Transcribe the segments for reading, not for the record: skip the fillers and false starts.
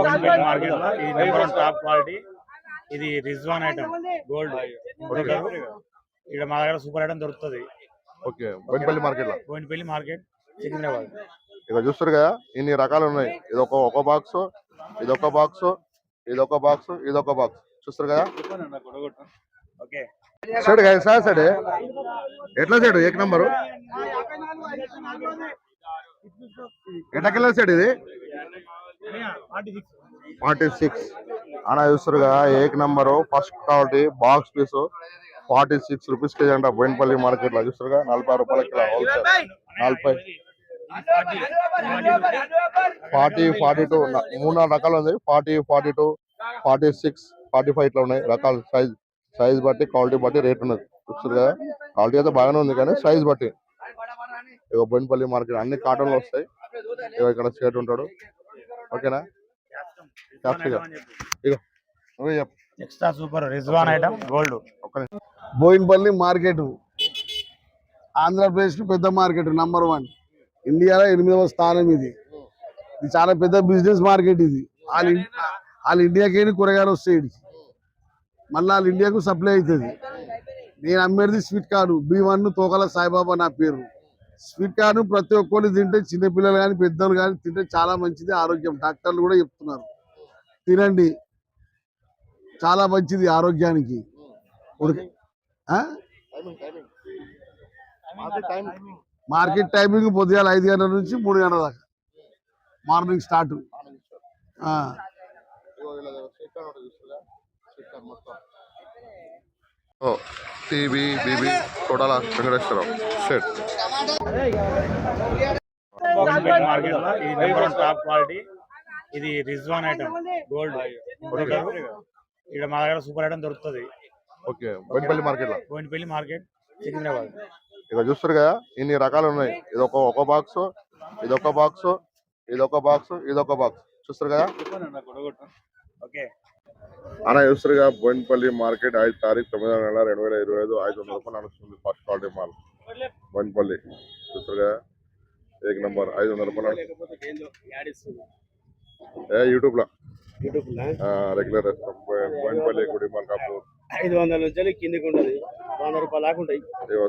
Market లో ఇది number 1 top quality. ఇది రిజ్వాన్ ఐటమ్ గోల్డ్ ఇక్కడ మా దగ్గర సూపర్ ఐటమ్ దొరుకుతుంది. ఓకే, బోయినపల్లి మార్కెట్ లో, బోయినపల్లి మార్కెట్ సికింద్రాబాద్. ఇక్కడ చూస్తారు కదా ఇన్ని రకాలు ఉన్నాయి. ఇది ఒక బాక్స్, ఇదొక బాక్స్, ఇదొక బాక్స్, ఇదొక బాక్స్ చూస్తారు కదా. ఓకే సెట్ కదా సెట్ ఎట్లా సెట్ ఏక నంబరు ఎట్లా కిలో సెట్ ఇది 46 అలా చూస్తారు కదా. ఏక number first quality box piece 46 rupees KG అంట బోయినపల్లి మార్కెట్ లో. చూస్తారు కదా 40 రూపాయల కిలో హోల్సేల్. 40 40 42 3-4 రకాలు ఉంది. 40 42 46 45 ఇట్లా ఉన్నాయి రకాలు. సైజ్ బట్టి క్వాలిటీ బట్టి రేట్ ఉన్నది. చూస్తారు కదా క్వాలిటీ అయితే బాగానే ఉంది కానీ సైజ్ బట్టి. ఇక బోయినపల్లి మార్కెట్ అన్ని కాటన్లు వస్తాయి. ఇక ఇక్కడ సేట్ ఉంటాడు. ఓకేనా ఇక extra super Rizwan item gold. Boinapalli market Andhra Pradesh పెద్ద మార్కెట్ నంబర్ 1 ఇండియాలో 8వ స్థానం. ఇది చాలా పెద్ద బిజినెస్ మార్కెట్. ఇది వాళ్ళ ఇండియాకి కూరగాయలు వస్తాయి. మళ్ళీ వాళ్ళ ఇండియాకు సప్లై అవుతుంది. నేను అమ్మేది స్వీట్ కార్న్ B1 తోకల సాయిబాబా నా పేరు. స్వీట్ కార్న్ ప్రతి ఒక్కరు తింటే చిన్నపిల్లలు కానీ పెద్దలు కానీ తింటే చాలా మంచిది ఆరోగ్యం. డాక్టర్లు కూడా చెప్తున్నారు తినండి, చాలా మంచిది ఆరోగ్యానికి. మార్కెట్ టైమింగ్ పొద్దుగాల 5 గంటల నుంచి 3 గంటల దాకా morning start. TV BB Kodala Venkateswara Rao set. Market లో ఇది నెంబర్ 1 టాప్ క్వాలిటీ. ఇది రిజ్వాన్ ఐటమ్ గోల్డ్ ఇక్కడ మా దగ్గర సూపర్ ఐటమ్ దొరుకుతుంది. ఓకే, బోయినపల్లి మార్కెట్ లో, బోయినపల్లి మార్కెట్ సికింద్రాబాద్. ఇక్కడ చూస్తారు కదా ఇన్ని రకాలు ఉన్నాయి. ఇది ఒక బాక్స్, ఇదొక బాక్స్, ఇదొక బాక్స్, ఇదొక బాక్స్ చూస్తారు కదా. ఓకే అలా చూస్తారు కదా బోయినపల్లి మార్కెట్ 5 తారీఖు 9వ నెల 2025 500 రూపాయలు నడుస్తుంది. ఫస్ట్ క్వాలిటీ మాల్ బోయినపల్లి చూస్తారు కదా. ఏక నంబర్ 500 రూపాయలు యూట్యూబ్ లో రెగ్యులర్ బోయినపల్లి గుడి మల్కాపూర్ 500 నుంచి కిందికి ఉంటుంది. 100 రూపాయలు దాకా ఉంటాయి.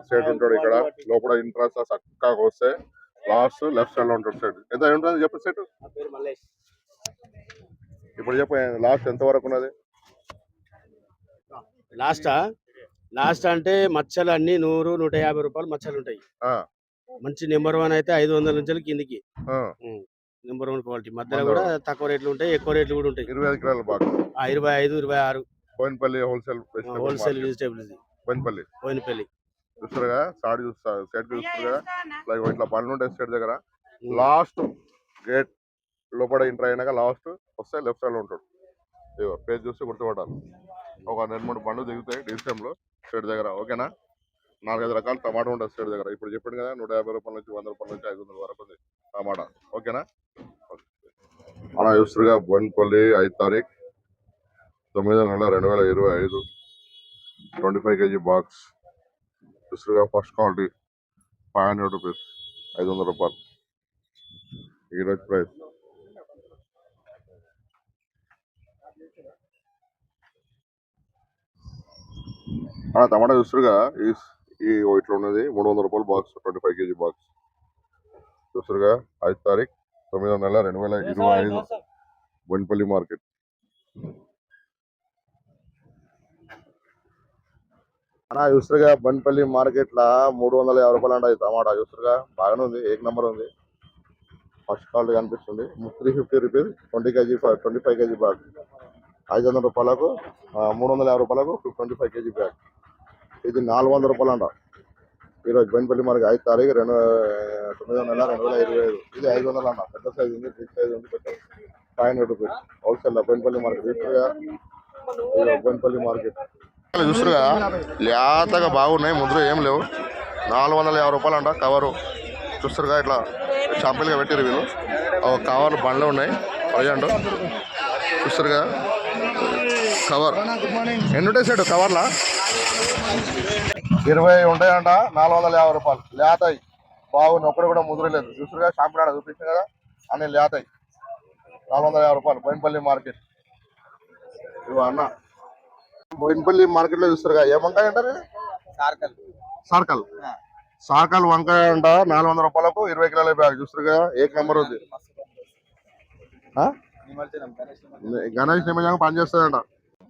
సెట్ ఉంటాడు ఇక్కడ లోపల ఇంట్రెస్ట్ చక్కగా వస్తే లాస్ట్ లెఫ్ట్ సైడ్ లో ఉంటాడు. సెట్ ఎంత ఉంటుంది చెప్పు సెట్ ఇప్పుడు చెప్పు లాస్ట్ ఎంత వరకు ఉన్నది. లాస్ట్ అంటే మచ్చలు అన్ని 100 150 రూపాయలు మచ్చలు ఉంటాయి. మంచి నెంబర్ 1 అయితే 500 నుంచి కిందికి నెంబర్ 1 క్వాలిటీ. మధ్యలో కూడా తక్కువ రేట్లు ఉంటాయి, ఎక్కువ రేట్లు కూడా ఉంటాయి. 25 కిలోల box 25 26 Bowenpally wholesale vegetables Bowenpally చూస్తారుగా. సాడి చూస్తారు సెట్ చూస్తారు కదా. ఇట్లా బండ్లు ఉంటాయి స్టేట్ దగ్గర. లాస్ట్ గేట్ లోపల ఎంటర్ అయినాక లాస్ట్ వస్తే లెఫ్ట్ సైడ్ లో ఉంటాడు. పేజ్ చూస్తే గుర్తుపట్టాలి. ఒక 2-3 బండ్లు దిగుతాయి డిసిఎం లో స్టేట్ దగ్గర. ఓకేనా 4-5 రకాల టమాటా ఉంటుంది స్టేట్ దగ్గర. ఇప్పుడు చెప్పాడు కదా 150 రూపాయల నుంచి 100 రూపాయల నుంచి 500 వరకు ఉంది టమాటా. ఓకేనా అలా చూస్తారుగా బోయినపల్లి 5 తారీఖు 9వ నెల 2025 25 kg బాక్స్ చూస్తారుగా. ఫస్ట్ క్వాలిటీ 500 రూపీస్ 500 రూపాయలు ఈరోజు ప్రైస్. టమాటా చూస్తారుగా ఈ ఇట్లా ఉన్నది 300 రూపాయలు బాక్స్ 25 kg బాక్స్ చూస్తారుగా. 5 తారీఖు 9వ నెల 2025 బోయినపల్లి మార్కెట్. అలా చూస్తారుగా బోయినపల్లి మార్కెట్ లా 350 రూపాయలు అంట టమాటా. చూస్తారుగా బాగానే ఉంది, ఏక నెంబర్ ఉంది. ఫస్ట్ క్వాలిటీ కనిపిస్తుంది. 350 రూపీస్ 25 kg బాక్స్ 500 రూపాయలకు 350 రూపాయలకు 25 kg బ్యాగ్. ఇది 400 రూపాయలు అంట ఈరోజు బోయినపల్లి మార్కెట్ 5 తారీఖు 9వ నెల 2025. ఇది 500 అంట. పెద్ద సైజ్ ఉంది, బిగ్ సైజ్ ఉంది. 500 రూపీస్ హోల్సేల్ బోయినపల్లి మార్కెట్. చూస్తారుగా బోయినపల్లి మార్కెట్ చూస్తారుగా లేతగా బాగున్నాయి. ముద్ర ఏం లేవు. 450 రూపాయలు అంట కవరు. చూస్తారుగా ఇట్లా షాంపిల్గా పెట్టారు వీళ్ళు. కవర్లు బండ్లు ఉన్నాయి ప్రజెంట్. చూస్తారుగా కవర్ ఎన్ని ఉంటాయి సెట్ కవర్లా 20 ఉంటాయంట. 450 రూపాయలు లేతాయి. బాగుంది, ఒక్కడు కూడా ముద్ర లేదు. చూసారుగా షాంపుల్ చూపించాను కదా అన్ని లేతాయి. 450 రూపాయలు బోయినపల్లి మార్కెట్. ఇగో అన్న బోయినపల్లి మార్కెట్ లో చూస్తారు ఏ వంకాయ అంటారు ఇది? సార్కల్ సార్కల్ వంకాయ అంట 400 రూపాయలకు 20 కిలోల బ్యాగ్ చూస్తారుగా ఏక్ నెంబర్ ఉంది. గణేష్ నిమజ్జనం పనిచేస్తుందంట.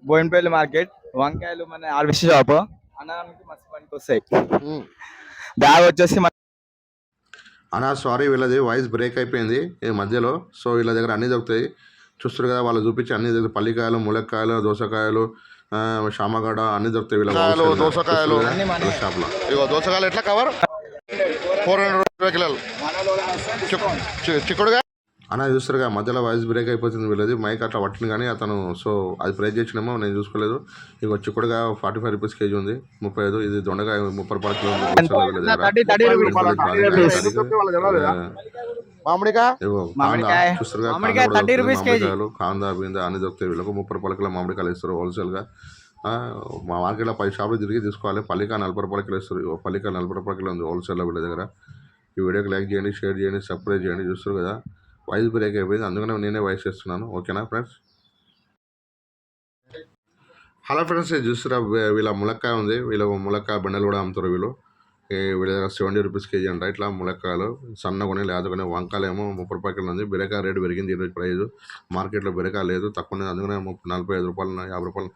బోయినపల్లి మార్కెట్ వంకాయలు మన ఆర్బిసి షాప్ అన్నదానికి మస్తు పనికి వస్తాయి. బ్యాగ్ వచ్చేసి అన్నా సారీ వీళ్ళది వాయిస్ బ్రేక్ అయిపోయింది ఈ మధ్యలో. సో వీళ్ళ దగ్గర అన్నీ దొరుకుతాయి చూస్తారు కదా, వాళ్ళు చూపించి అన్ని దొరుకుతాయి. పల్లికాయలు, ములక్కాయలు, దోసకాయలు, శామగడ్డ అన్ని దొరుకుతాయి వీళ్ళ దోసకాయలు షాప్ లో. ఇగో దోసకాయలు ఎట్లా కవర్ 420 కిలోలు. చిక్కుడుగా అన్న చూస్తారుగా మధ్యలో వాయిస్ బ్రేక్ అయిపోతుంది వీళ్ళది. మైక్ అట్లా పట్టింది కానీ అతను సో అది ప్రైస్ చేసినేమో నేను చూసుకోలేదు. ఇక చిక్కుడుగా 45 రూపీస్ కేజీ ఉంది 35. ఇది దొండకాయ 30 రూపాయల కిలో ఉంది. మామిడికాయలు కాందా బిందా అన్ని దొరుకుతాయి వీళ్ళకు. 30 రూపాయల కిలో మామిడికాయలు ఇస్తారు హోల్సేల్ గా. మా మార్కెట్లో 10 షాపులు తిరిగి తీసుకోవాలి. పల్లికాయ 40 రూపాయల కిలో ఇస్తారు. పల్లికాయ 40 రూపాయల కిలో ఉంది హోల్సేల్ లో వీళ్ళ దగ్గర. ఈ వీడియోకి లైక్ చేయండి, షేర్ చేయండి, సబ్స్క్రైబ్ చేయండి. చూస్తారు కదా వాయిస్ బ్రేక్ అయిపోయింది అందుకనే నేనే వాయిస్ చేస్తున్నాను. ఓకేనా ఫ్రెండ్స్? హలో ఫ్రెండ్స్, ఇది చూస్తారా వీళ్ళ ములక్కాయ ఉంది. వీళ్ళ ములక్కాయ బండలు కూడా అమ్ముతారు వీళ్ళు. వీళ్ళ దగ్గర 70 రూపీస్ కేజీ అంట. ఇట్లా ములక్కాయలు సన్నకొని లేదుకొని వంకాయలు ఏమో 30 రూపాయల కిలో ఉంది. బీరకాయ రేటు పెరిగింది ఈరోజు ప్రైస్. మార్కెట్లో బీరకాయ లేదు, తక్కువ. అందుకనే 45 రూపాయలు 50 రూపాయలు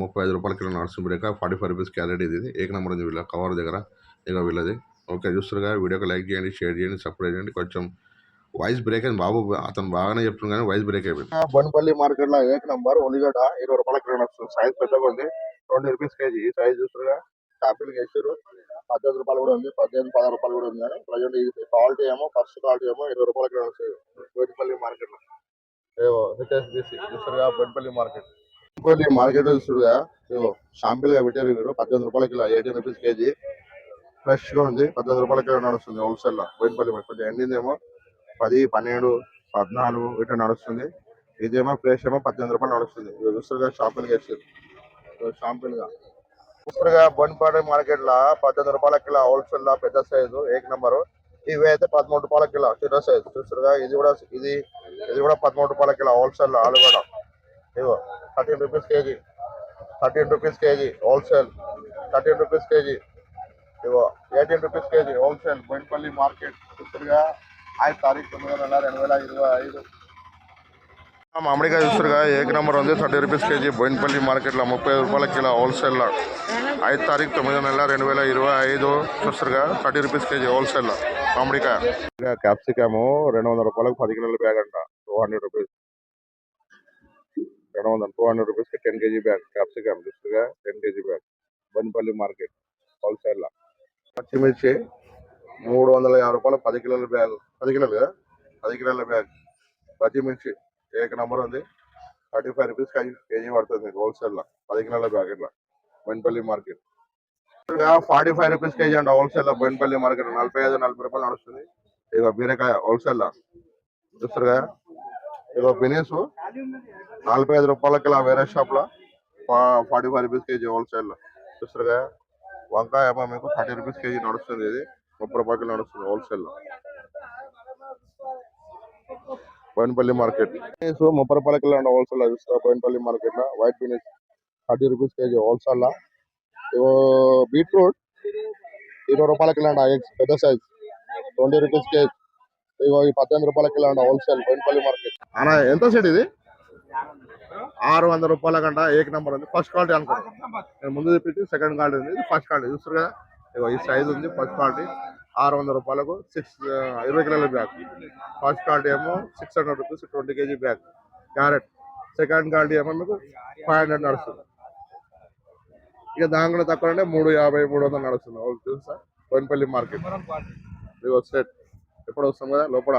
35 రూపాయల కిలో నడుస్తుంది బీరకాయ. 45 రూపీస్ క్యారెట్ ఇది. ఏక నెంబర్ ఉంది వీళ్ళ కవర్ దగ్గర. ఇక వీళ్ళది ఓకే. చూస్తారుగా వీడియోకి లైక్ చేయండి, షేర్ చేయండి, సబ్స్క్రైబ్ చేయండి. కొంచెం వాయిస్ బ్రేక్ అయింది బాబు, అతను బాగానే చెప్తున్నాను కానీ వాయిస్ బ్రేక్ అయిపోయింది. బోయినపల్లి మార్కెట్ లో ఏక నంబర్ ఉల్లిగడ్డ 20 రూపాయల కిలో వస్తుంది. సైజ్ పెద్దగా ఉంది, 20 రూపీస్ కేజీ. ఈ సైజ్ చూస్తారుగా షాపులకి వేసారు. 18 రూపాయలు కూడా ఉంది, 16 రూపాయలు కూడా ఉంది. కానీ ప్రజెంట్ ఈ క్వాలిటీ ఏమో ఫస్ట్ క్వాలిటీ ఏమో 20 రూపాయల కిలో వస్తుంది బోయినపల్లి మార్కెట్ లో. హెచ్ఎస్బిసి చూస్తారుగా బోయినపల్లి మార్కెట్. బోయినపల్లి మార్కెట్ చూస్తారుగా షాంపిల్ గా పెట్టారు మీరు. 18 రూపాయల కిలో 18 రూపీస్ కేజీ. ఫ్రెష్ గా ఉంది. 18 రూపాయల కిలో నడుస్తుంది హోల్సేల్ లో బోయినపల్లి మార్కెట్. ఎండిందేమో 10, 12, 14 ఇట్లా నడుస్తుంది. ఇదేమో ఫ్రెష్ ఏమో 18 రూపాయలు నడుస్తుంది. చూస్తారుగా షాంపిల్ గా వేసారు. షాంపిల్ గా చూస్తారుగా బోయినపల్లి మార్కెట్ లో 18 రూపాయల కిలో హోల్సేల్ లో పెద్ద సైజు ఏక నెంబర్. ఇవి అయితే 13 రూపాయల కిలో చిన్న సైజు. చూస్తారుగా ఇది కూడా 13 రూపాయల కిలో హోల్సేల్ లో. ఆలుగడ్డ ఇగో 13 rupees KG. 13 rupees KG wholesale. 13 rupees KG. ఇగో 18 rupees KG wholesale Boinapalli market. చూస్తారుగా 5 తారీఖు 9 నెల 2025. మామిడికాయ చూస్తారుగా ఏక నెంబర్ ఉంది. 30 రూపీస్ కేజీ బోయినపల్లి మార్కెట్ లో 30 రూపాయల కిలో హోల్సేల్ లో. 5 తారీఖు 9 నెల 2025. చూస్తారుగా 30 రూపీస్ కేజీ హోల్సేల్ లో మామిడికాయ. క్యాప్సికమ్ 200 రూపాయలకు 10 కిలోల బ్యాగ్ అంట. 200 రూపీస్ 200 రూపీస్ కి 10 కేజీ బ్యాగ్ క్యాప్సికమ్. చూస్తారుగా 10 KG bag Boinapalli market wholesale లో. పచ్చిమిర్చి 350 రూపాయలు 10 కిలోల బ్యాగ్. 10 కిలోలు కదా 10 కిలోల బ్యాగ్ పచ్చిమిర్చి ఏక నెంబర్ ఉంది. 35 రూపీస్ కేజీ పడుతుంది హోల్సేల్ లో 10 కిలోల బ్యాగ్. ఇట్లా బోయినపల్లి మార్కెట్ 45 రూపీస్ కేజీ అంట హోల్సేల్ లో బోయినపల్లి మార్కెట్. 45-40 రూపాయలు నడుస్తుంది. ఇక బీరకాయ హోల్సేల్ లో. చూస్తారుగా ఇక బెనీస్ 45 రూపాయల కిలో వేరే షాప్ లో 45 రూపీస్ కేజీ హోల్సేల్ లో. చూస్తారుగా వంకాయ ఏమో మీకు 30 రూపీస్ కేజీ నడుస్తుంది. ఇది 30 రూపాయల కిలో నడుస్తుంది హోల్సేల్ లో బోయినపల్లి మార్కెట్. 30 రూపాయల కిలో హోల్సేల్ లో చూస్తారు బోయినపల్లి మార్కెట్ లో. White beans 30 rupees KG wholesale లో. బీట్రూట్ 20 రూపాయల కిలో అంట పెద్ద సైజ్ 20 రూపీస్ కేజీ. ఇగో ఈ 18 రూపాయల కిలో అంట హోల్సేల్ బోయినపల్లి మార్కెట్. అన్న ఎంత సెట్ ఇది? 600 రూపాయల కంట ఏక నెంబర్ ఉంది. ఫస్ట్ క్వాలిటీ అనుకోండి. నేను ముందు చెప్పింది సెకండ్ క్వాలిటీ ఉంది, ఇది ఫస్ట్ క్వాలిటీ. చూస్తారు కదా ఇగో ఈ సైజ్ ఉంది ఫస్ట్ క్వాలిటీ. 600 రూపాయలకు 20 కిలోల బ్యాగ్. ఫస్ట్ క్వాలిటీ ఏమో 600 rupees 20 KG bag carrot. Second quality ఏమో మీకు 500 నడుస్తుంది. ఇక దాని కూడా తక్కువ అంటే 350, 300 నడుస్తుంది. చూసా బోయినపల్లి మార్కెట్. ఇగో సెట్ ఎప్పుడు వస్తాం కదా లోపల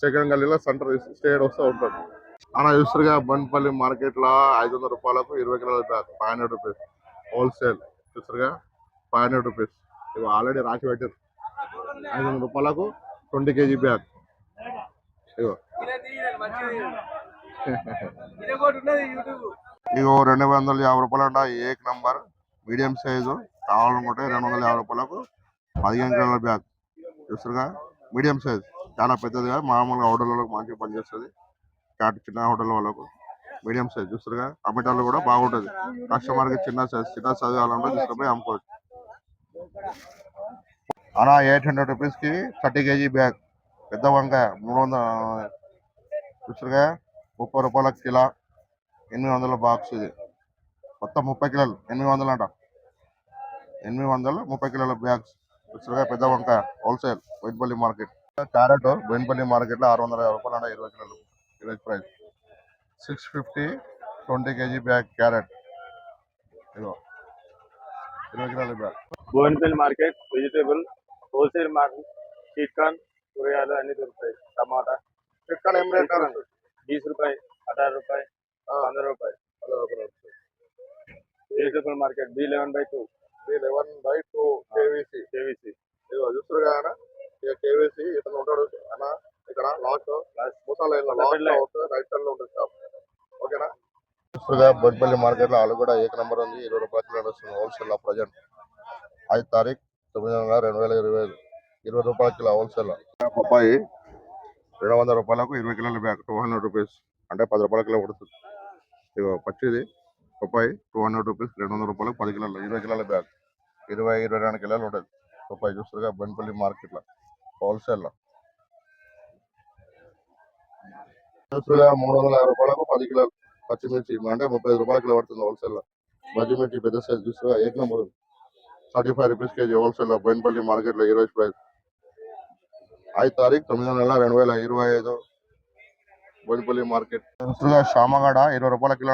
సెకండ్ గల్లీలో సెంటర్ స్టేట్ వస్తూ ఉంటుంది. అలా చూస్తారుగా బోయినపల్లి మార్కెట్ లో 500 రూపాయలకు 20 కిలోల బ్యాగ్ 500 రూపీస్ హోల్సేల్. చూస్తారుగా 500 రూపీస్. ఇవి ఆల్రెడీ రాసి పెట్టారు. 500 రూపాయలకు 20 కేజీ బ్యాగ్. ఇగో 250 రూపాయలు అంట ఏక నంబర్ మీడియం సైజు. కావాలనుకుంటే 250 రూపాయలకు 15 కిలోల బ్యాగ్. చూస్తారుగా మీడియం సైజ్ చాలా పెద్దదిగా మామూలుగా ఆర్డర్లకు మంచిగా పనిచేస్తుంది. చాట్ చిన్న హోటల్ వాళ్ళకు మీడియం సైజ్ చూస్తారుగా టమాటాలు కూడా బాగుంటది కస్టమర్ కి చిన్న సైజ్ కావాలంటే తీసుకుపోయి అమ్ముకోవచ్చు అలా 800 రూపీస్ కి 30 kg బ్యాగ్ పెద్ద వంకాయ 300 చూసారుగా 30 రూపాయల కిలో 800 బాక్స్ ఇది మొత్తం 30 కిలోలు 800 అంట 800 30 కిలోల బ్యాగ్స్ చూసారుగా పెద్ద వంకాయ wholesale Boinapalli market carrot Boinapalli market లో 650 రూపాయలు అంట 20 కిలోలు village price 650 20 kg bag carrot ఇదిగో 20 కిలోల bag Boinapalli market vegetable wholesale market sweet corn కూరగాయలు అన్ని దొరుకుతాయి టమాటా చికెన్ ఏం రేట్ 20 రూపాయి 18 రూపాయి 15 రూపాయి vegetable market B11/2 B11/2 KVC ఇదిగో చూస్తారు కదా ఇక కేవీసీ ఇతను ఉంటాడు అన్న ఇక్కడ లాస్ట్ ముసాల లాస్ట్ రైట్ సైడ్ లో ఉంటుంది షాప్ ఓకేనా చూస్తుగా బొడ్పల్లి మార్కెట్ లో ఆలు కూడా ఏక నెంబర్ ఉంది 20 రూపాయలు కిలో వస్తుంది హోల్సేల్ లో ప్రజెంట్ 5 తారీఖు 9/2025 20 రూపాయల కిలో హోల్సేల్ లో పప్పాయి 200 రూపాయలకు 20 కిలోల బ్యాగ్ 200 రూపీస్ అంటే 10 రూపాయల కిలో పడుతుంది ఇగో పచ్చిది పప్పాయి 200 రూపీస్ 200 రూపాయలకు 10 కిలోలు 20 కిలోల బ్యాగ్ 22 కిలోలు ఉంటుంది పప్పాయి చూస్తారుగా బొన్పల్లి మార్కెట్ లో హోల్సేల్ లో చూస్తుగా 350 రూపాయలకు 10 కిలోలు పచ్చిమిర్చి అంటే 35 రూపాయల కిలో పడుతుంది హోల్సేల్ లో పచ్చిమిర్చి పెద్ద సైజ్ చూస్తుగా ఏక నెంబర్ 35 రూపీస్ కేజీ హోల్సేల్ లో బొన్పల్లి మార్కెట్ లో ఈ రోజు ప్రైస్ 5 తారీఖు 9/2025 బోయినపల్లి మార్కెట్ చూస్తుగా శామగడ 20 రూపాయల కిలో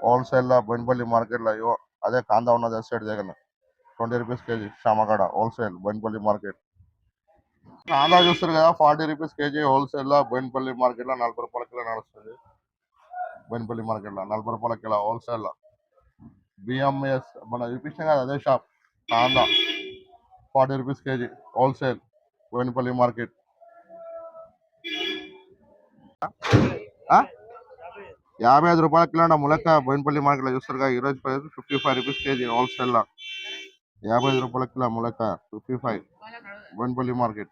హోల్సేల్ లో బోయినపల్లి మార్కెట్ లో ఇవో అదే కాందా ఉన్నది సైడ్ దగ్గర 20 రూపీస్ కేజీ శామగడ హోల్సేల్ బోయినపల్లి మార్కెట్ కాందా చూస్తారు కదా 40 రూపీస్ కేజీ హోల్సేల్ లో బోయినపల్లి మార్కెట్ లో 40 రూపాయల కిలో నడుస్తుంది బోయినపల్లి మార్కెట్ లో 40 రూపాయల కిలో హోల్సేల్ లో బిఎంఎస్ మన చూపించాం కదా అదే షాప్ కాందా 40 rupees KG wholesale Boinapalli market 55 రూపాయల కిలో ములక్క బోయినపల్లి మార్కెట్ లో చూస్తారు ఈ రోజు ప్రైస్ 55 రూపీస్ కేజీ హోల్సేల్ లో 55 రూపాయల కిలో ములక్క 55 బోయినపల్లి మార్కెట్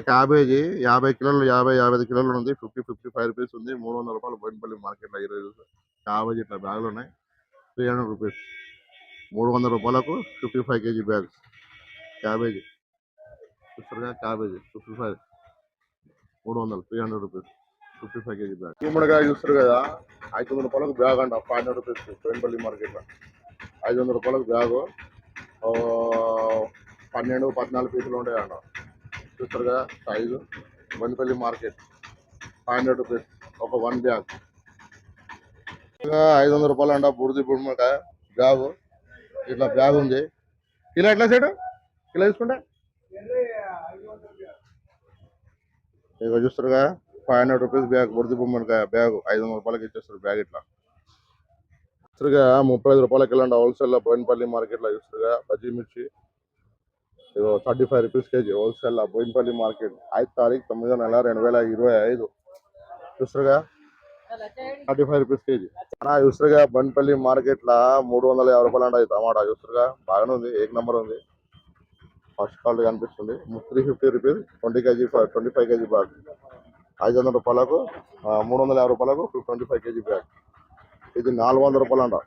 క్యాబేజీ 50 కిలోలు 55 కిలోలు ఉంది 55 రూపీస్ ఉంది 300 రూపాయలు బోయినపల్లి మార్కెట్ లో ఈ రోజు క్యాబేజీ ఇట్లా బ్యాగులు ఉన్నాయి 300 రూపీస్ 300 రూపాయలకు 55 కేజీ బ్యాగ్స్ క్యాబేజీ చూస్తారుగా క్యాబేజీ 55 300 300 రూపీస్ 55 కేజీ బ్యాగ్ గుమ్మడికాయ చూస్తారు కదా 500 రూపాయలకు బ్యాగ్ అంట 500 రూపీస్ బోయినపల్లి మార్కెట్ లో 500 రూపాయలకు బ్యాగు 12 14 పీసులు ఉంటాయంట చూస్తారు కదా సైజు బోయినపల్లి మార్కెట్ 500 రూపీస్ ఒక 1 బ్యాగ్ 500 రూపాయలు అంట బుడిది గుమ్మడికాయ బ్యాగు ఇట్లా బ్యాగ్ ఉంది కిలో ఎట్లా సైడ్ కిలో తీసుకుంటే ఇక చూస్తారుగా 500 రూపీస్ బ్యాగ్ బుడిది గుమ్మడికాయ బ్యాగ్ 500 రూపాయలకి ఇచ్చేస్తారు బ్యాగ్ ఇట్లా చూస్తారుగా 35 రూపాయలకి వెళ్ళండి హోల్సేల్ లో బోయినపల్లి మార్కెట్ లో చూస్తారుగా పచ్చిమిర్చి 35 రూపీస్ కేజీ హోల్సేల్ లో బోయినపల్లి మార్కెట్ 5 తారీఖు 9/2025 చూస్తారుగా 35 రూపీస్ కేజీ చూస్తారుగా బోయినపల్లి మార్కెట్ లో 350 రూపాయలు అంట టమాటా చూస్తారుగా బాగానే ఉంది ఏక నెంబర్ ఉంది ఫస్ట్ క్వాలిటీ కనిపిస్తుంది 350 రూపీస్ 20 కేజీ 25 కేజీ బ్యాగ్ 500 రూపాయలకు 350 రూపాయలకు 25 కేజీ బ్యాగ్ ఇది 400 రూపాయలు అంట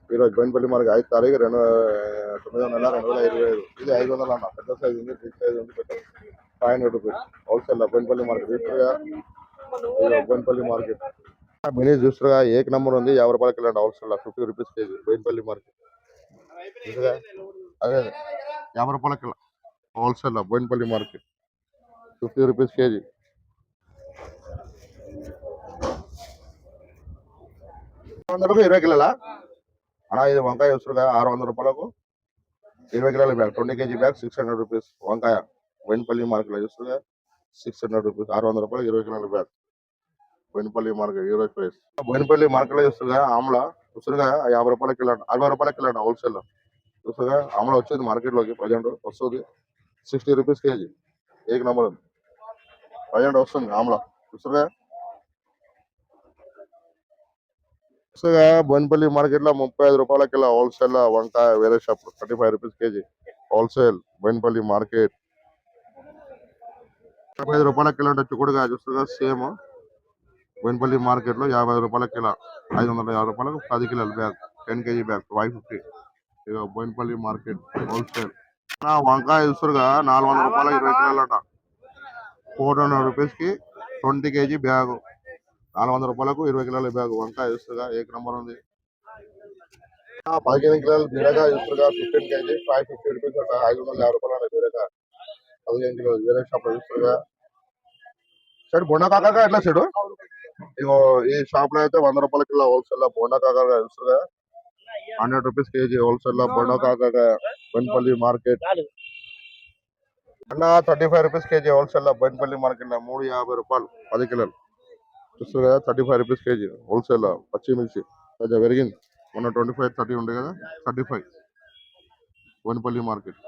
ఈరోజు బోయినపల్లి మార్కెట్ 5 తారీఖు 9/2025 ఇది 500 అంట పెద్ద సైజ్ ఉంది బిగ్ సైజ్ ఉంది పెద్ద 500 రూపీస్ హోల్సేల్ లో బోయినపల్లి మార్కెట్ చూస్తారుగా బోయినపల్లి మార్కెట్ మినీ చూస్తారుగా ఏక నెంబర్ ఉంది 50 రూపాయల కిలో హోల్సేల్ లో 50 రూపీస్ కేజీ బోయినపల్లి మార్కెట్ చూసారుగా అదే 50 రూపాయల కిలో హోల్సేల్ లో బోయినపల్లి మార్కెట్ 50 రూపీస్ కేజీ 20 కిలోలా అన్నా ఇది వంకాయ చూస్తురుగా 600 రూపాయలకు 20 కిలోల బ్యాగ్ 20 కేజీ బ్యాగ్ 600 రూపీస్ వంకాయ బోయినపల్లి మార్కెట్ లో చూస్తురుగా 600 రూపీస్ 600 రూపాయలు 20 కిలోల బ్యాగ్ బోయినపల్లి మార్కెట్ ఈరోజు ప్రైస్ బోయినపల్లి మార్కెట్ లో చూస్తురుగా ఆమ్లా చూస్తురుగా 50 రూపాయల కిలో 60 రూపాయల కిలో హోల్సేల్ లో చూస్తురుగా ఆమ్లా వచ్చింది మార్కెట్ లోకి ప్రజెంట్ వస్తుంది 60 రూపీస్ కేజీ ఏక నెంబర్ ఉంది ప్రజెంట్ వస్తుంది ఆమ్లా చూస్తురుగా బోయినపల్లి మార్కెట్ లో 35 రూపాయల కిలో హోల్సేల్ లో వంకాయ వేరే shop 35 rupees KG wholesale Boinapalli market 35 రూపాయల కిలో అంటే చిక్కుడుగా చూస్తుగా సేమ్ బోయినపల్లి మార్కెట్లో 50 రూపాయల కిలో, 550 రూపాయలకు 10 కిలోల బ్యాగ్, 10 కేజీ బ్యాగ్ 550. ఇక బోయినపల్లి మార్కెట్ హోల్సేల్. వంకాయ ఉసురుగా 400 రూపాయల 20 కిలోలట. 400 రూపీస్కి 20 కేజీ బ్యాగు, 400 రూపాయలకు 20 కిలోల బ్యాగు వంకాయ ఉసురుగా ఏక నంబర్ ఉంది. 15 కిలోల బీరకాయ ఉసురుగా 15 కేజీ 550 రూపీస్ అంట. 550 రూపాయలు బీరకాయ 15 కిలోలు. వేరే షాప్ లో ఉసురుగా సైడ్ బొండా కాకరకాయ ఎట్లా సైడు? ఇగో ఈ షాప్ లో అయితే 100 రూపాయల కిలో హోల్సేల్ లో బొండా కాకరకాయ ఉసురుగా 100 రూపీస్ కేజీ హోల్సేల్ లో బొండా కాకరకాయ బోయినపల్లి మార్కెట్. అన్న 35 రూపీస్ కేజీ హోల్సేల్ లో బోయినపల్లి మార్కెట్ లో 350 రూపాయలు 10 కిలోలు చూస్తారు కదా. 35 రూపీస్ కేజీ హోల్సేల్ లో పచ్చిమిర్చి కొంచెం పెరిగింది. మొన్న 25 30 ఉండే కదా, 35 బోయినపల్లి మార్కెట్.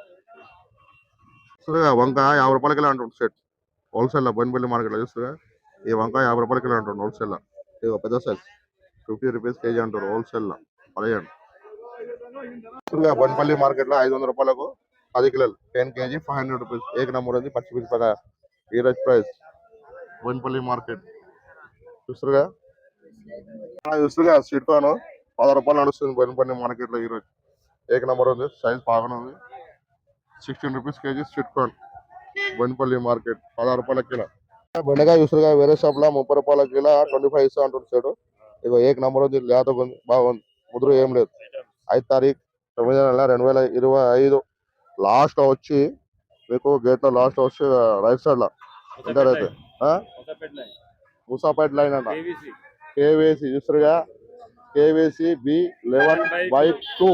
చూస్తుగా వంకాయ 50 రూపాయల కిలో అంటుంది సెట్ హోల్సేల్ లో బోయినపల్లి మార్కెట్ లో. చూస్తుగా ఈ వంకాయ 50 రూపాయల కిలో అంటుంది హోల్సేల్ లో. ఇది పెద్ద సైజ్ 50 రూపీస్ కేజీ అంటారు హోల్సేల్ లో. పడేయండి. చూస్తుగా బోయినపల్లి మార్కెట్ లో 500 రూపాయలకు 10 కిలోలు 10 కేజీ 500 రూపీస్ ఏక నంబర్ ఉంది. పచ్చిమిర్చి పద ఈరోజు ప్రైస్ బోయినపల్లి మార్కెట్. చూస్తుగా చూస్తుగా స్వీట్ కార్న్ 10 రూపాయలు నడుస్తుంది బోయినపల్లి మార్కెట్ లో ఈరోజు. ఏక నంబర్ ఉంది. సైజ్ బాగానే ఉంది. 16 rupees KG sweet corn Boinapalli market 16 రూపాయల కిలో. బెండకాయ చూస్తుగా వేరే షాప్ లో 30 రూపాయల కిలో 25 ఇస్తా అంటుంది సైడ్. ఇగో ఏక నంబర్ ఉంది. లేతగా ఉంది, బాగుంది. ముద్ర ఏం లేదు. 5 తారీఖు 9 నెల 2025 లాస్ట్ వచ్చి మీకు గేట్ లో లాస్ట్ వచ్చి రైట్ సైడ్ లో ఎంటర్ అయితే ముసాపేట లైన్ అంట. కేవీసీ చూస్తుగా కేవీసీ B11/2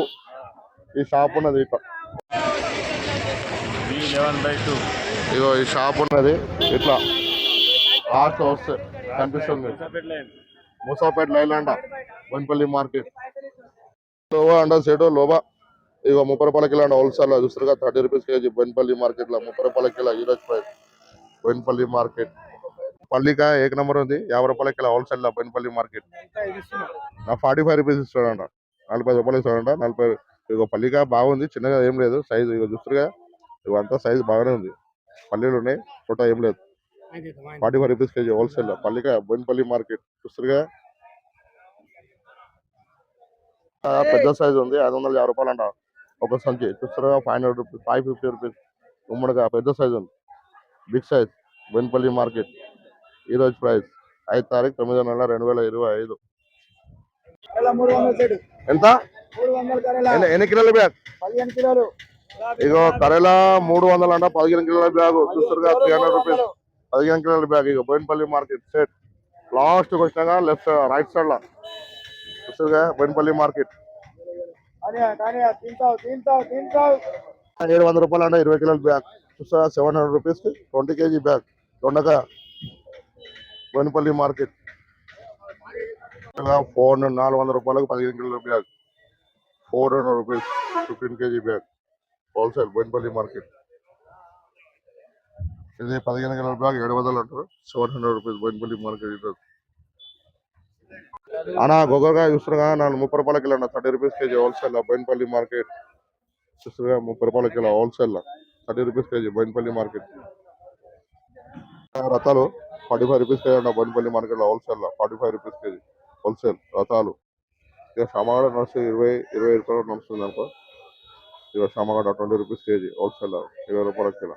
ఈ షాప్ ఉన్నది. ఇట్లా ఇగో ఈ షాప్ ఉన్నది. ఇట్లా లాస్ట్ వస్తే కనిపిస్తుంది ముసాపేట లైన్ అంట బోయినపల్లి మార్కెట్. లోబా అంట సేటు లోబా. ఇగో 30 రూపాయల కిలో అంట హోల్సేల్ లో. చూస్తుగా 30 రూపీస్ కేజీ బోయినపల్లి మార్కెట్ లో 30 రూపాయల కిలో ఈరోజు ప్రైస్ బోయినపల్లి మార్కెట్. పల్లికాయ ఏక నంబర్ ఉంది. 50 రూపాయల కిలో హోల్సేల్ లో బోయినపల్లి మార్కెట్. 45 రూపీస్ ఇస్తాడంట. 45 రూపాయలు ఇస్తాడంట. 40. ఇగో పల్లికాయ బాగుంది. చిన్నగా ఏం లేదు సైజు. ఇగో చూస్తుగా ఇవంతా సైజు బాగానే ఉంది. పల్లీలు ఉన్నాయి. ఫోటో ఏం లేదు. 45 రూపీస్ కేజీ హోల్సేల్ లో పల్లికాయ బోయినపల్లి మార్కెట్. చూస్తుగా పెద్ద సైజు ఉంది. 550 రూపాయలు అంట ఒక సంచి. చూస్తుగా 500 రూపీస్ 550 రూపీస్ ఉమ్మడిగా పెద్ద సైజు ఉంది. Big size Boinapalli market. ఈరోజు ప్రైస్ 5 తారీఖు 9 నెల 2025. ఎంత ఎన్ని కిలోల బ్యాగ్? 15 కిలోలు. ఇగో కరేలా 300 అంట 15 కిలోల బ్యాగ్. చూస్తుగా 300 రూపీస్ 15 కిలోల బ్యాగ్. ఇక బోయినపల్లి మార్కెట్ సెట్ లాస్ట్ వచ్చినాక లెఫ్ట్ రైట్ సైడ్ లో చూస్తుగా బోయినపల్లి మార్కెట్. 700 రూపాయలు అంట 20 కిలోల బ్యాగ్. చూస్తా 700 రూపీస్ 20 కేజీ బ్యాగ్ దొండకాయ బోయినపల్లి మార్కెట్. 400 రూపాయలకు 15 కిలోల bag 400 rupees 15 KG bag wholesale Boinapalli market. ఇది 15 కిలోల బ్యాగ్ 700 అంటారు. 700 రూపీస్ బోయినపల్లి మార్కెట్. అన్నా గొగ్గకాయ చూస్తున్నా 30 రూపాయల కిలో 30 rupees KG wholesale Boinapalli market. చూస్తున్నా 30 రూపాయల కిలో wholesale 30 rupees KG Bowenpally market. రతాలు 45 రూపీస్ కేజీ అంట బోయినపల్లి మార్కెట్ లో హోల్సేల్ 45 రూపీస్ కేజీ హోల్సేల్ రతాలు. ఇక షామగడ్డ నడుస్తుంది 20 రూపాయలు నడుస్తుంది అనుకో. ఇక షామగడ్డ 20 రూపీస్ కేజీ హోల్సేల్ 20 రూపాయల కిలో.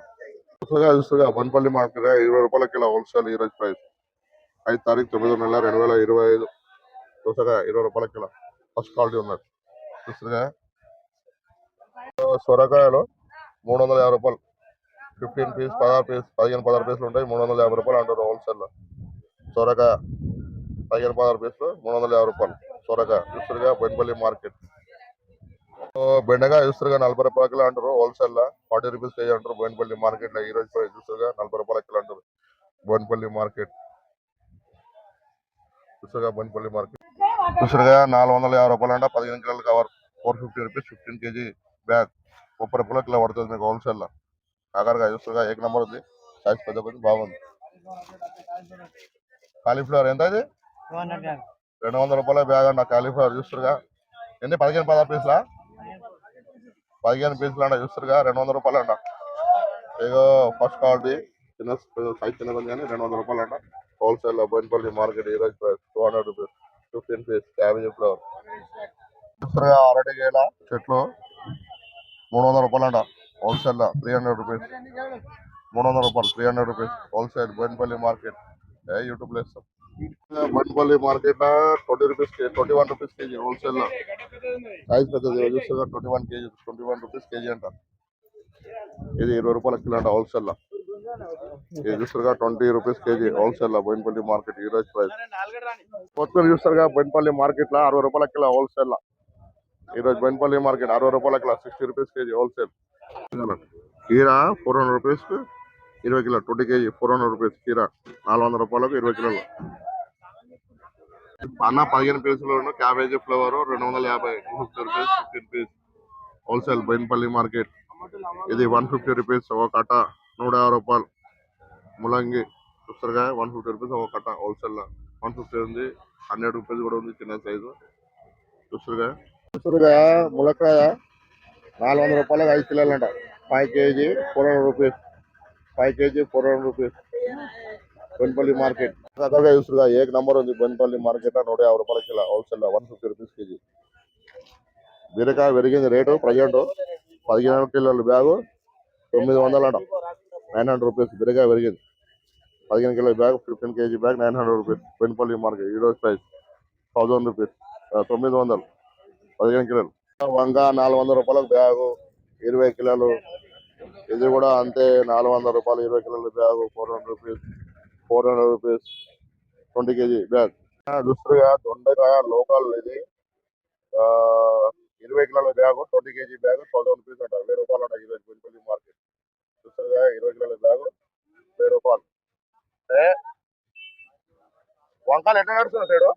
చూస్తుగా బోయినపల్లి మార్కెట్ 20 రూపాయల కిలో హోల్సేల్ ఈరోజు ప్రైస్ 5 తారీఖు 9 నెల 2025. చూసగా 20 రూపాయల కిలో ఫస్ట్ క్వాలిటీ ఉన్నది. చూస్తుగా సొరకాయలు 350 రూపాయలు 15 పీస్ 16 పీస్ 15-16 పీసులు ఉంటాయి. 350 రూపాయలు అంటారు హోల్సేల్ లో. సొరకాయ 15-16 పీసులు 350 రూపాయలు సొరకాయ. చూస్తుగా బోయినపల్లి మార్కెట్. బెండకాయ చూస్తుగా 40 రూపాయల కిలో అంటారు హోల్సేల్ లో. 40 రూపీస్ కేజీ అంటారు బోయినపల్లి మార్కెట్ లో. ఈ రోజు ప్రైస్ చూస్తుగా 40 రూపాయల కిలో అంటారు బోయినపల్లి మార్కెట్. చూస్తుగా బోయినపల్లి మార్కెట్. చూస్తుగా 450 రూపాయలు అంట 15 కిలోల కవర్ 450 రూపీస్ 15 కేజీ బ్యాగ్ 30 రూపాయల కిలో పడుతుంది మీకు హోల్సేల్ లో. కాకరకాయ చూస్తుగా ఏక నంబర్ ఉంది. సైజ్ పెద్ద కొద్ది బాగుంది. కాలీఫ్లవర్ ఎంత అది 200 రూపాయల బ్యాగ్ అంట కాలీఫ్లవర్. చూస్తుగా ఎన్ని 15-16 పీసులా 15 పీసులు అంట. చూస్తుగా 200 రూపాయలు అంట. ఏదో ఫస్ట్ క్వాలిటీ చిన్న సైజ్ చిన్నది కానీ 200 రూపాయలు అంట. హోల్సేల్ బోయినపల్లి మార్కెట్ ఈరోజు price 200 rupees 15 pieces cabbage flower. అరటికేల చెట్లు 300 రూపాయలు అంట హోల్సేల్ 300 రూపీస్ 300 రూపాయలు 300 rupees wholesale Boinapalli market. YouTube లో ఇస్తాం. Boinapalli market 20 rupees 21 rupees KG wholesale size పెద్దది చూస్తున్నా 21 రూపీస్ కేజీ అంట. ఇది 20 రూపాయల కిలో అంట హోల్సేల్. ఇది చూస్తారుగా 20 rupees KG wholesale Boinapalli market ఈ రోజు ప్రైస్. కొత్తిమీర చూస్తారుగా బోయినపల్లి మార్కెట్ లో 60 రూపాయల కిలో హోల్సేల్. ఈ రోజు బోయినపల్లి మార్కెట్ 60 రూపాయల కిలో 60 రూపీస్ కేజీ హోల్సేల్. కీరా 400 రూపీస్ 20 కిలో 20 కేజీ 400 రూపీస్ కీరా 400 రూపాయలకు 20 కిలోలు. అన్న 15 పీసులు cabbage flower 250 250 rupees 15 piece wholesale Boinapalli market. ఇది 150 రూపీస్ ఒక కట్ట 150 రూపాయలు. ములంగి చూస్తారుగా 150 రూపీస్ ఒక కట్ట హోల్సేల్ లో 150 ఉంది 100 రూపీస్ కూడా ఉంది చిన్న సైజు. చూస్తురుగా ములక్కాయ 400 రూపాయలకు 5 కిలోలు అంట 5 KG 400 rupees 5 KG 400 rupees Boinapalli market. చూస్తురుగా ఏక్ నంబర్ ఉంది బోయినపల్లి మార్కెట్ 150 రూపాయల కిలో హోల్సేల్ 150 రూపీస్ కేజీ. బీరకాయ పెరిగింది రేటు ప్రజెంట్ 15 కిలోల బ్యాగు 900 అంట 900 రూపీస్ బీరకాయ పెరిగింది. 15 కిలోల bag 15 KG bag 900 rupees Boinapalli market ఈ రోజు ప్రైస్ 1000 రూపీస్ 900 15 కిలోలు. వంగ 400 రూపాయలకు బ్యాగు 20 కిలోలు. ఇది కూడా అంతే 400 రూపాయలు 20 కిలోల బ్యాగు 400 రూపీస్ 20 కేజీ బ్యాగ్. చూస్తుగా దొండకాయ లోకల్ ఇది 20 కిలోల బ్యాగు 20 కేజీ బ్యాగ్ 1000 రూపీస్ అంట 1000 రూపాయలు అంట ఈరోజు బోయినపల్లి మార్కెట్. చూస్తుగా 20 కిలోల బ్యాగు 1000 రూపాయలు. వంకాయలు ఎట్లా నడుస్తున్నావు సైడు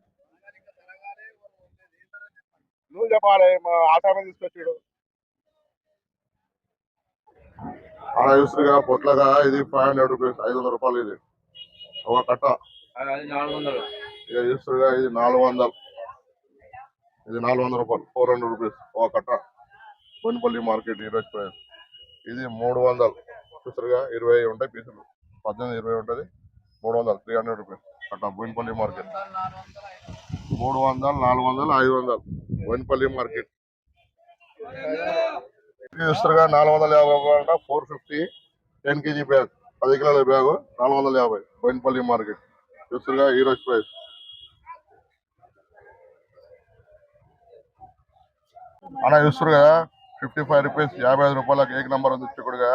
నువ్వు చెప్పాలి మా ఆసామని తీసుకొచ్చాడు. అలా చూస్తుగా పొట్లగా ఇది 500 రూపీస్ 500 రూపాయలు ఇది ఒక కట్ట. ఇక చూస్తుగా ఇది 400 ఇది 400 రూపాయలు 400 రూపీస్ ఒక కట్ట బోయినపల్లి మార్కెట్ ఈరోజు ప్రైస్. ఇది 300 చూస్తుగా 20 ఉంటాయి పీసులు 18 20 ఉంటుంది 300 300 రూపీస్ కట్ట బోయినపల్లి మార్కెట్. 300 400 500 బోయినపల్లి మార్కెట్. చూస్తుగా 450 రూపాయలు 450 10 కేజీ బ్యాగ్ 10 కిలోల బ్యాగు 450 బోయినపల్లి మార్కెట్. చూస్తుగా ఈ రోజు ప్రైస్. అలా చూస్తుగా 55 రూపీస్ 55 రూపాయలకు ఏక నంబర్ ఉంది చిక్కుడుగా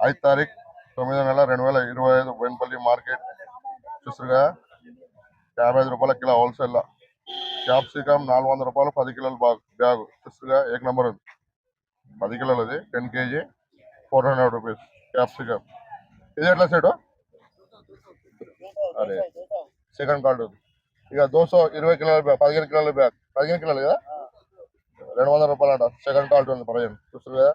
5 తారీఖు 9వ నెల 2025 బోయినపల్లి మార్కెట్. చూస్తుగా 55 రూపాయల కిలో హోల్సేల్. క్యాప్సికమ్ 400 రూపాయలు 10 కిలోల బ్యాగు. చూస్తుగా ఏక నంబర్ ఉంది 10 కిలోలది 10 కేజీ 400 రూపీస్ క్యాప్సికమ్. ఇది ఎట్లా సెట్ అరే సెకండ్ కార్డు. ఇక 220 కిలోల బ్యాగ్ 15 కిలోల బ్యాగ్ 15 కిలోలు కదా 200 రూపాయలు అంట సెకండ్ క్వాలిటీ ఉంది 15. చూస్తుంది కదా